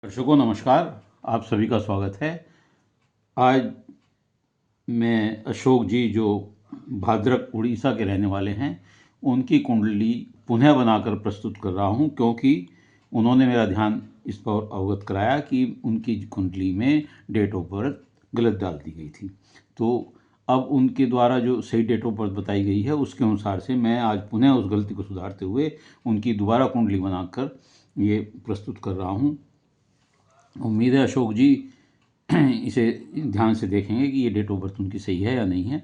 दर्शकों नमस्कार। आप सभी का स्वागत है। आज मैं अशोक जी जो भद्रक उड़ीसा के रहने वाले हैं उनकी कुंडली पुनः बनाकर प्रस्तुत कर रहा हूं, क्योंकि उन्होंने मेरा ध्यान इस पर अवगत कराया कि उनकी कुंडली में डेट ऑफ बर्थ गलत डाल दी गई थी। तो अब उनके द्वारा जो सही डेट ऑफ बर्थ बताई गई है उसके अनुसार से मैं आज पुनः उस गलती को सुधारते हुए उनकी दोबारा कुंडली बनाकर ये प्रस्तुत कर रहा हूँ। उम्मीद है अशोक जी इसे ध्यान से देखेंगे कि ये डेट ऑफ बर्थ उनकी सही है या नहीं है।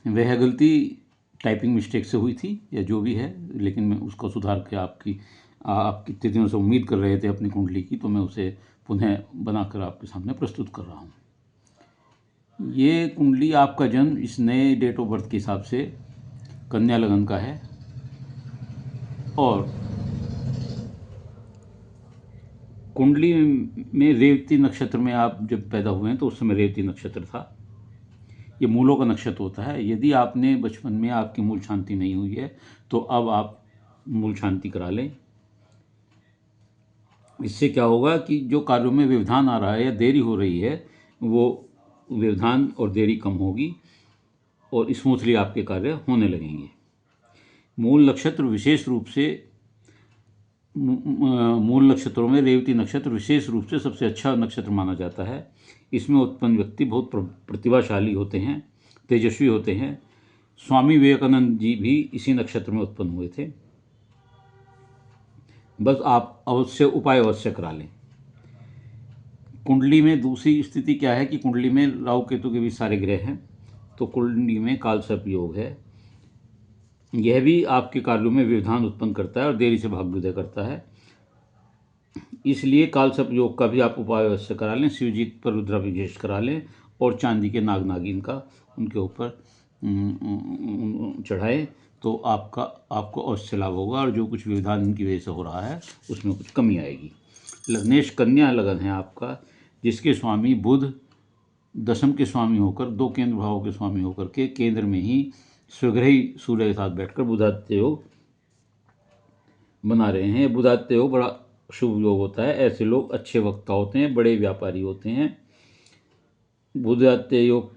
वह गलती टाइपिंग मिस्टेक से हुई थी या जो भी है, लेकिन मैं उसको सुधार के आप कितने दिनों से उम्मीद कर रहे थे अपनी कुंडली की, तो मैं उसे पुनः बनाकर आपके सामने प्रस्तुत कर रहा हूँ। ये कुंडली आपका जन्म इस नए डेट ऑफ बर्थ के हिसाब से कन्या लगन का है और कुंडली में रेवती नक्षत्र में आप जब पैदा हुए हैं तो उस समय रेवती नक्षत्र था। ये मूलों का नक्षत्र होता है। यदि आपने बचपन में आपकी मूल शांति नहीं हुई है तो अब आप मूल शांति करा लें। इससे क्या होगा कि जो कार्यों में व्यवधान आ रहा है या देरी हो रही है वो व्यवधान और देरी कम होगी और स्मूथली आपके कार्य होने लगेंगे। मूल नक्षत्र विशेष रूप से मूल नक्षत्रों में रेवती नक्षत्र विशेष रूप से सबसे अच्छा नक्षत्र माना जाता है। इसमें उत्पन्न व्यक्ति बहुत प्रतिभाशाली होते हैं, तेजस्वी होते हैं। स्वामी विवेकानंद जी भी इसी नक्षत्र में उत्पन्न हुए थे। बस आप उपाय अवश्य करा लें। कुंडली में दूसरी स्थिति क्या है कि कुंडली में राहु केतु के भी सारे ग्रह हैं, तो कुंडली में कालसर्प योग है। यह भी आपके कार्यों में व्यवधान उत्पन्न करता है और देरी से भाग्योदय करता है। इसलिए कालसर्प योग का भी आप उपाय अवश्य करा लें। शिव जी पर रुद्राभिषेक करा लें और चांदी के नाग नागिन का उनके ऊपर चढ़ाएं, तो आपको अवश्य लाभ होगा और जो कुछ व्यवधान इनकी वजह से हो रहा है उसमें कुछ कमी आएगी। लग्नेश कन्या लगन है आपका, जिसके स्वामी बुध दशम के स्वामी होकर, दो केंद्र भावों के स्वामी होकर के केंद्र में ही स्वग्रही सूर्य के साथ बैठकर बुधादित्य योग बना रहे हैं। बुधादित्य योग बड़ा शुभ योग होता है। ऐसे लोग अच्छे वक्ता होते हैं, बड़े व्यापारी होते हैं। बुधादित्य योग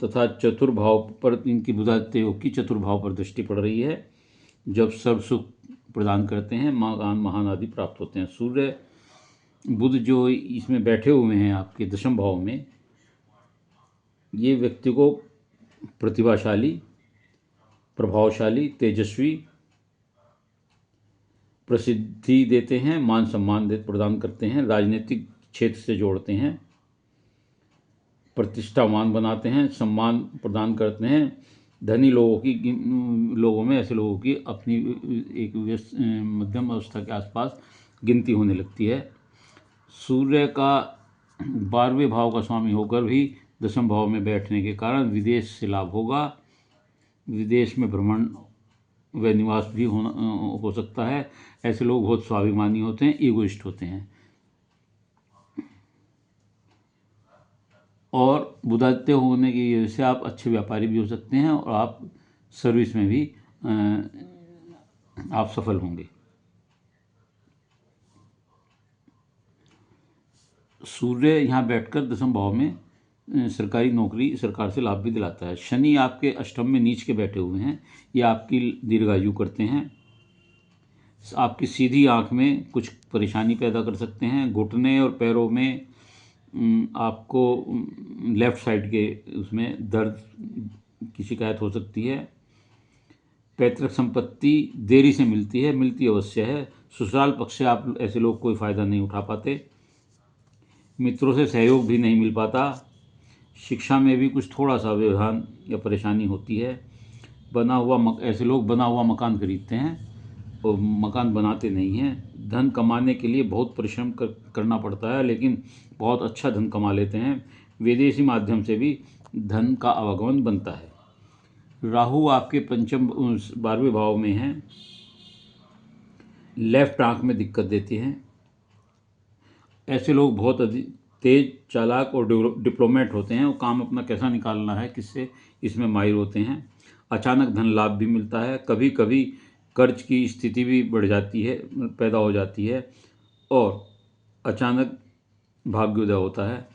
तथा चतुर्भाव पर, इनकी बुधादित्य योग की चतुर्भाव पर दृष्टि पड़ रही है। जब सर्व सुख प्रदान करते हैं, मकान महान आदि प्राप्त होते हैं। सूर्य बुध जो इसमें बैठे हुए हैं आपके दशम भाव में, ये व्यक्ति को प्रतिभाशाली, प्रभावशाली, तेजस्वी, प्रसिद्धि देते हैं, मान सम्मान प्रदान करते हैं, राजनीतिक क्षेत्र से जोड़ते हैं, प्रतिष्ठावान बनाते हैं, सम्मान प्रदान करते हैं। धनी लोगों में ऐसे लोगों की अपनी एक मध्यम अवस्था के आसपास गिनती होने लगती है। सूर्य का 12वें भाव का स्वामी होकर भी दशम भाव में बैठने के कारण विदेश से लाभ होगा। विदेश में भ्रमण व निवास भी हो सकता है। ऐसे लोग बहुत स्वाभिमानी होते हैं, ईगोइस्ट होते हैं और बुधादित्य होने की वजह से आप अच्छे व्यापारी भी हो सकते हैं और आप सर्विस में भी आप सफल होंगे। सूर्य यहाँ बैठकर दशम भाव में सरकारी नौकरी, सरकार से लाभ भी दिलाता है। शनि आपके अष्टम में नीच के बैठे हुए हैं, ये आपकी दीर्घायु करते हैं। आपकी सीधी आँख में कुछ परेशानी पैदा कर सकते हैं। घुटने और पैरों में आपको लेफ़्ट साइड के उसमें दर्द की शिकायत हो सकती है। पैतृक संपत्ति देरी से मिलती अवश्य है। ससुराल पक्ष से आप ऐसे लोग कोई फ़ायदा नहीं उठा पाते। मित्रों से सहयोग भी नहीं मिल पाता। शिक्षा में भी कुछ थोड़ा सा व्यवधान या परेशानी होती है। ऐसे लोग बना हुआ मकान खरीदते हैं और मकान बनाते नहीं हैं। धन कमाने के लिए बहुत परिश्रम करना पड़ता है, लेकिन बहुत अच्छा धन कमा लेते हैं। विदेशी माध्यम से भी धन का आवागमन बनता है। राहु आपके 12वें भाव में है, लेफ्ट आंख में दिक्कत देती हैं। ऐसे लोग बहुत अधिक तेज, चालाक और डिप्लोमेट होते हैं और काम अपना कैसा निकालना है किससे, इसमें माहिर होते हैं। अचानक धन लाभ भी मिलता है। कभी कभी कर्ज की स्थिति भी बढ़ जाती है, पैदा हो जाती है और अचानक भाग्योदय होता है।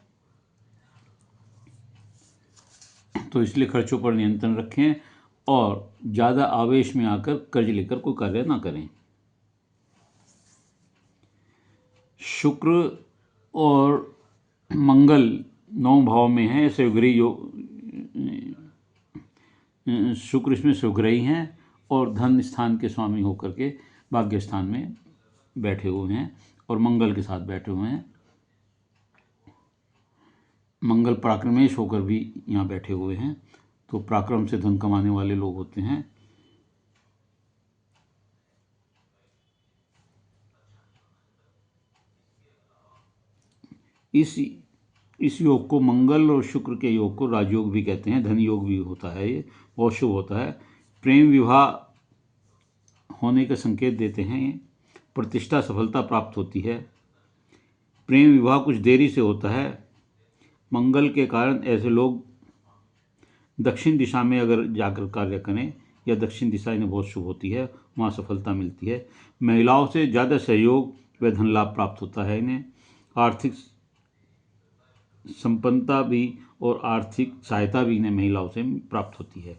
तो इसलिए खर्चों पर नियंत्रण रखें और ज़्यादा आवेश में आकर कर्ज लेकर कोई कार्य ना करें। शुक्र और मंगल 9 भाव में है, स्वग्रही योग। शुक्र इसमें स्वग्रही हैं और धन स्थान के स्वामी होकर के भाग्य स्थान में बैठे हुए हैं और मंगल के साथ बैठे हुए हैं। मंगल पराक्रमेश होकर भी यहाँ बैठे हुए हैं, तो पराक्रम से धन कमाने वाले लोग होते हैं। इस योग को, मंगल और शुक्र के योग को राजयोग भी कहते हैं, धन योग भी होता है, ये बहुत शुभ होता है। प्रेम विवाह होने के संकेत देते हैं। प्रतिष्ठा सफलता प्राप्त होती है। प्रेम विवाह कुछ देरी से होता है। मंगल के कारण ऐसे लोग दक्षिण दिशा में अगर जाकर कार्य करें, या दक्षिण दिशा इन्हें बहुत शुभ होती है, वहाँ सफलता मिलती है। महिलाओं से ज़्यादा सहयोग व धन लाभ प्राप्त होता है इन्हें। आर्थिक संपन्नता भी और आर्थिक सहायता भी इन्हें महिलाओं से प्राप्त होती है।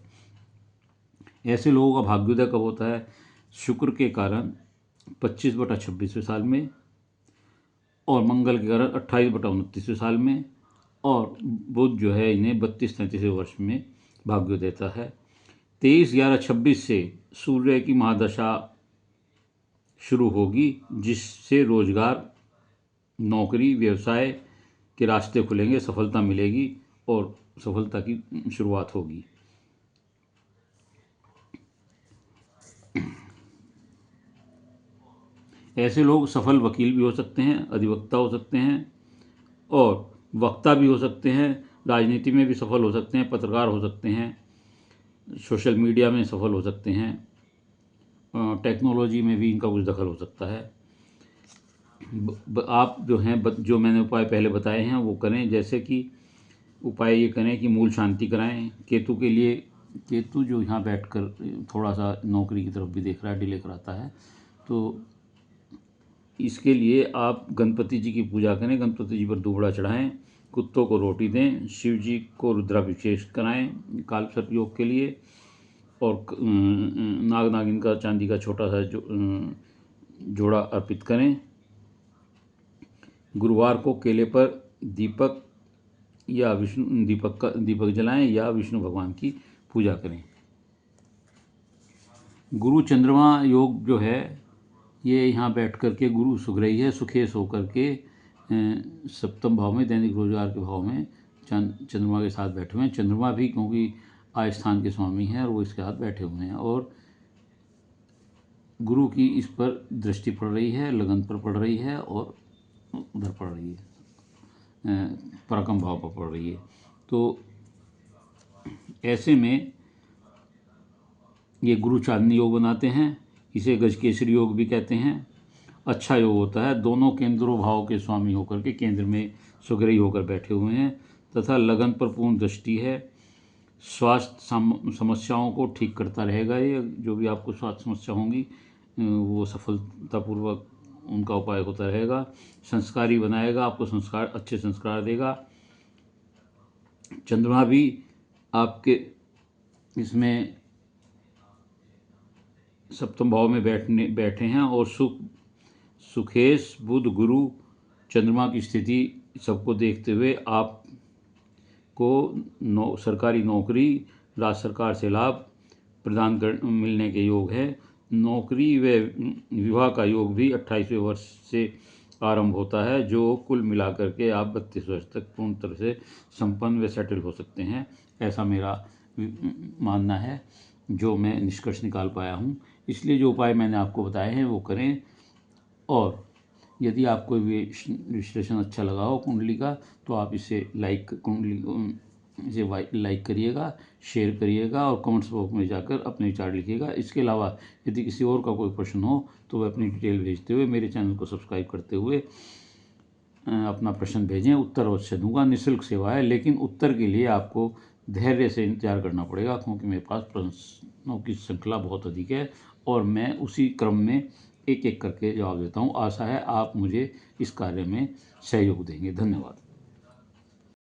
ऐसे लोगों का भाग्योदय कब होता है? शुक्र के कारण 25/26वें साल में, और मंगल के कारण 28/29वें साल में, और बुध जो है इन्हें 32-33वें वर्ष में भाग्योदय देता है। 23/11/26 से सूर्य की महादशा शुरू होगी, जिससे रोजगार, नौकरी, व्यवसाय के रास्ते खुलेंगे, सफलता मिलेगी और सफलता की शुरुआत होगी। ऐसे लोग सफल वकील भी हो सकते हैं, अधिवक्ता हो सकते हैं और वक्ता भी हो सकते हैं। राजनीति में भी सफल हो सकते हैं, पत्रकार हो सकते हैं, सोशल मीडिया में सफल हो सकते हैं, टेक्नोलॉजी में भी इनका कुछ दखल हो सकता है। आप जो हैं, जो मैंने उपाय पहले बताए हैं वो करें। जैसे कि उपाय ये करें कि मूल शांति कराएं। केतु के लिए, केतु जो यहाँ बैठकर थोड़ा सा नौकरी की तरफ भी देख रहा है, डिले कराता है, तो इसके लिए आप गणपति जी की पूजा करें। गणपति जी पर दूबड़ा चढ़ाएं, कुत्तों को रोटी दें, शिव जी को रुद्राभिषेक कराएं कालसर्प योग के लिए, और नाग नागिन का चांदी का छोटा सा जोड़ा अर्पित करें। गुरुवार को केले पर दीपक या दीपक जलाएं या विष्णु भगवान की पूजा करें। गुरु चंद्रमा योग जो है, ये यहाँ बैठ कर के गुरु सुग्रही है, सुखेश होकर के सप्तम भाव में, दैनिक रोजगार के भाव में चंद्रमा के साथ बैठे हुए हैं। चंद्रमा भी क्योंकि आय स्थान के स्वामी हैं और वो इसके साथ बैठे हुए हैं, और गुरु की इस पर दृष्टि पड़ रही है, लगन पर पड़ रही है और उधर पड़ रही है, पराक्रम भाव पर पड़ रही है। तो ऐसे में ये गुरु चांदनी योग बनाते हैं। इसे गजकेसरी योग भी कहते हैं। अच्छा योग होता है। दोनों केंद्रों भाव के स्वामी होकर के केंद्र में सुग्रही होकर बैठे हुए हैं, तथा लगन पर पूर्ण दृष्टि है। स्वास्थ्य समस्याओं को ठीक करता रहेगा। ये जो भी आपको स्वास्थ्य समस्या होंगी वो सफलतापूर्वक उनका उपाय होता रहेगा। संस्कारी बनाएगा, आपको संस्कार, अच्छे संस्कार देगा। चंद्रमा भी आपके इसमें सप्तम भाव में बैठे हैं, और सुखेश बुध गुरु चंद्रमा की स्थिति सबको देखते हुए आपको सरकारी नौकरी, राज्य सरकार से लाभ प्रदान मिलने के योग है। नौकरी व विवाह का योग भी 28वें वर्ष से आरंभ होता है, जो कुल मिलाकर के आप 32 वर्ष तक पूर्ण तरह से संपन्न व सेटल हो सकते हैं। ऐसा मेरा मानना है, जो मैं निष्कर्ष निकाल पाया हूँ। इसलिए जो उपाय मैंने आपको बताए हैं वो करें, और यदि आपको विश्लेषण अच्छा लगा हो कुंडली का, तो आप इसे लाइक करिएगा, शेयर करिएगा और कमेंट्स बॉक्स में जाकर अपने विचार लिखिएगा। इसके अलावा यदि किसी और का कोई प्रश्न हो तो वह अपनी डिटेल भेजते हुए मेरे चैनल को सब्सक्राइब करते हुए अपना प्रश्न भेजें। उत्तर अवश्य दूंगा। निःशुल्क सेवा है, लेकिन उत्तर के लिए आपको धैर्य से इंतजार करना पड़ेगा, क्योंकि मेरे पास प्रश्नों की श्रृंखला बहुत अधिक है और मैं उसी क्रम में एक एक करके जवाब देता हूँ। आशा है आप मुझे इस कार्य में सहयोग देंगे। धन्यवाद।